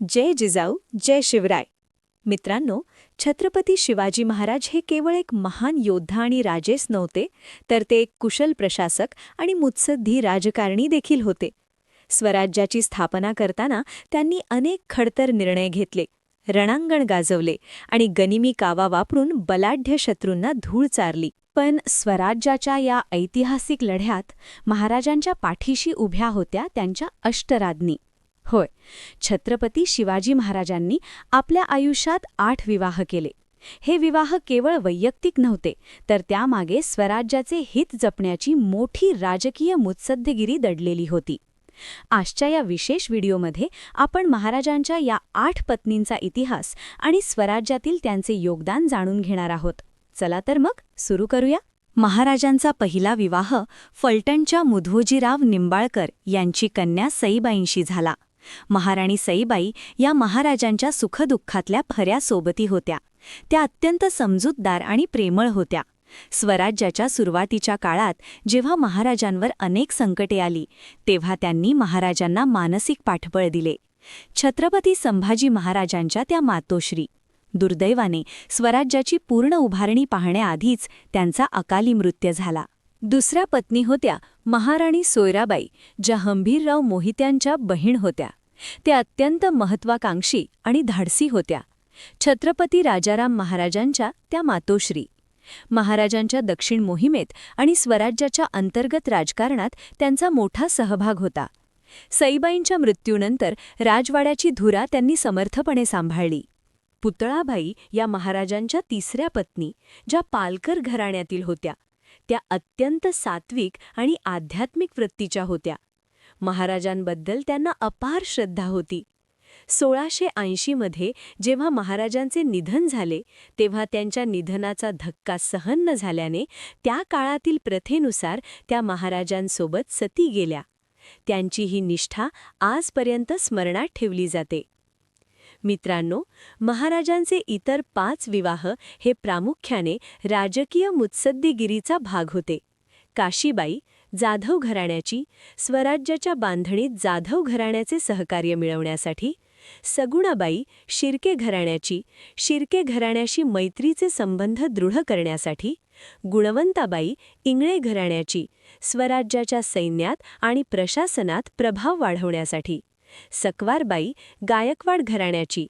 जय जिजाऊ जय शिवराय. मित्रांनो, छत्रपती शिवाजी महाराज हे केवळ एक महान योद्धा आणि राजेच नव्हते, तर ते एक कुशल प्रशासक आणि मुत्सद्दी राजकारणी देखील होते. स्वराज्याची स्थापना करताना त्यांनी अनेक खडतर निर्णय घेतले, रणांगण गाजवले आणि गनिमी कावा वापरून बलाढ्य शत्रूंना धूळ चारली. पण स्वराज्याच्या या ऐतिहासिक लढ्यात महाराजांच्या पाठीशी उभ्या होत्या त्यांच्या अष्टराज्ञी. होय, छत्रपती शिवाजी महाराजांनी आपल्या आयुष्यात 8 विवाह केले. हे विवाह केवळ वैयक्तिक नव्हते, तर त्यामागे स्वराज्याचे हित जपण्याची मोठी राजकीय मुत्सद्देगिरी दडलेली होती. आजच्या या विशेष व्हिडिओमध्ये आपण महाराजांच्या या 8 पत्नींचा इतिहास आणि स्वराज्यातील त्यांचे योगदान जाणून घेणार आहोत. चला तर मग सुरू करूया. महाराजांचा पहिला विवाह फलटणच्या मुधोजीराव निंबाळकर यांची कन्या सईबाईंशी झाला. महाराणी सईबाई या महाराजांच्या सुखदुःखातल्या खऱ्या सोबती होत्या. त्या अत्यंत समजूतदार आणि प्रेमळ होत्या. स्वराज्याच्या सुरुवातीच्या काळात जेव्हा महाराजांवर अनेक संकटे आली, तेव्हा त्यांनी महाराजांना मानसिक पाठबळ दिले. छत्रपती संभाजी महाराजांच्या त्या मातोश्री. दुर्दैवाने स्वराज्याची पूर्ण उभारणी पाहण्याआधीच त्यांचा अकाली मृत्यू झाला. दुसऱ्या पत्नी होत्या महाराणी सोयराबाई, ज्या हंबीरराव मोहित्यांच्या बहीण होत्या. त्या अत्यंत महत्वाकांक्षी आणि धाडसी होत्या. छत्रपती राजाराम महाराजांच्या त्या मातोश्री. महाराजांच्या दक्षिण मोहिमेत आणि स्वराज्याच्या अंतर्गत राजकारणात त्यांचा मोठा सहभाग होता. सईबाईंच्या मृत्यूनंतर राजवाड्याची धुरा त्यांनी समर्थपणे सांभाळली. पुतळाबाई या महाराजांच्या तिसऱ्या पत्नी, ज्या पालकर घराण्यातील होत्या. त्या अत्यंत सात्विक आणि आध्यात्मिक वृत्तीच्या होत्या. महाराजांबद्दल त्यांना अपार श्रद्धा होती. 1680 मध्ये जेव्हा महाराजांचे निधन झाले, तेव्हा त्यांच्या निधनाचा धक्का सहन न झाल्याने त्या काळातील प्रथेनुसार त्या महाराजांसोबत सती गेल्या. त्यांची ही निष्ठा आजपर्यंत स्मरणात ठेवली जाते. मित्रांनो, महाराजांचे इतर 5 विवाह हे प्रामुख्याने राजकीय मुत्सद्देगिरीचा भाग होते. काशीबाई, जाधव घराण्याची, स्वराज्याच्या बांधणीत जाधव घराण्याचे सहकार्य मिळवण्यासाठी. सगुणाबाई, शिर्के घराण्याची, शिर्के घराण्याशी मैत्रीचे संबंध दृढ करण्यासाठी. गुणवंताबाई, इंगळे घराण्याची, स्वराज्याच्या सैन्यात आणि प्रशासनात प्रभाव वाढवण्यासाठी. सकवारबाई, गायकवाड घराण्याची,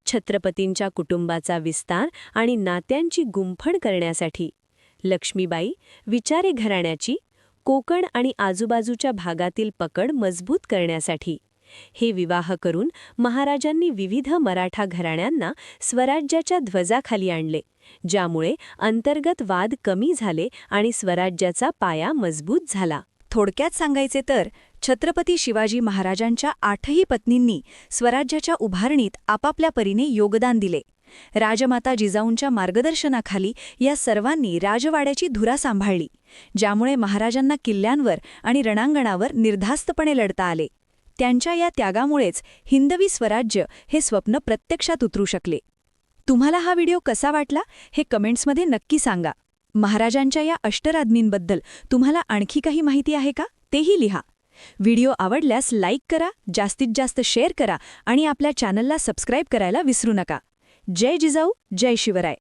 छत्रपतींच्या कुटुंबाचा विस्तार आणि नात्यांची गुंफण करण्यासाठी. लक्ष्मीबाई, विचारे घराण्याची, कोकण आणि आजूबाजूच्या भागातील पकड मजबूत करण्यासाठी. हे विवाह करून महाराजांनी विविध मराठा घराण्यांना स्वराज्याच्या ध्वजाखाली आणले, ज्यामुळे अंतर्गत वाद कमी झाले आणि स्वराज्याचा पाया मजबूत झाला. थोडक्यात सांगायचे तर छत्रपती शिवाजी महाराजांच्या 8ही पत्नींनी स्वराज्याच्या उभारणीत आपापल्या परीने योगदान दिले. राजमाता जिजाऊंच्या मार्गदर्शनाखाली या सर्वांनी राजवाड्याची धुरा सांभाळली, ज्यामुळे महाराजांना किल्ल्यांवर आणि रणांगणावर निर्धास्तपणे लढता आले. त्यांच्या या त्यागामुळेच हिंदवी स्वराज्य हे स्वप्न प्रत्यक्षात उतरू शकले. तुम्हाला हा व्हिडिओ कसा वाटला हे कमेंट्समध्ये नक्की सांगा. महाराजांच्या या अष्टराज्ञींबद्दल तुम्हाला आणखी काही माहिती आहे का, तेही लिहा. व्हिडिओ आवडल्यास लाईक करा, जास्तीत जास्त शेअर करा आणि आपल्या चॅनलला सबस्क्राईब करायला विसरू नका. जय जिजाऊ जय शिवराय.